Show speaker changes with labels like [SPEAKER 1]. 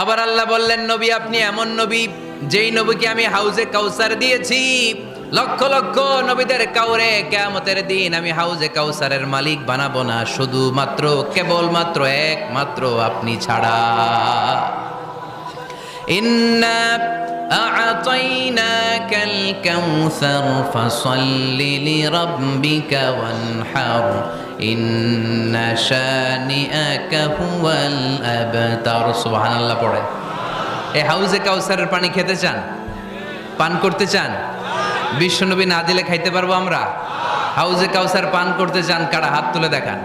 [SPEAKER 1] আবার আল্লাহ বললেন, নবী আপনি এমন নবী যেই নবীকে আমি হাউজে কাউসার দিয়েছি। লক্ষ লক্ষ নবীদের কাউরে কিয়ামতের দিন আমি হাউজে কাউসারের মালিক বানাবো না, শুধুমাত্র কেবলমাত্র একমাত্র আপনি ছাড়া। ইন্না আ'তাইনাকাল কাউসার ফাসাল্লি লিরাব্বিকা ওয়ানহার ইন্না শানিআকা হুয়াল আবতার। সুবহানাল্লাহ পড়ে। এই হাউজে কাউসারের পানি খেতে চান? পান করতে চান? বিশ্বনবী না দিলে খাইতে পারবো আমরা? হাউজে কাউসার পান করতে চান কারা? হাত তুলে দেখান।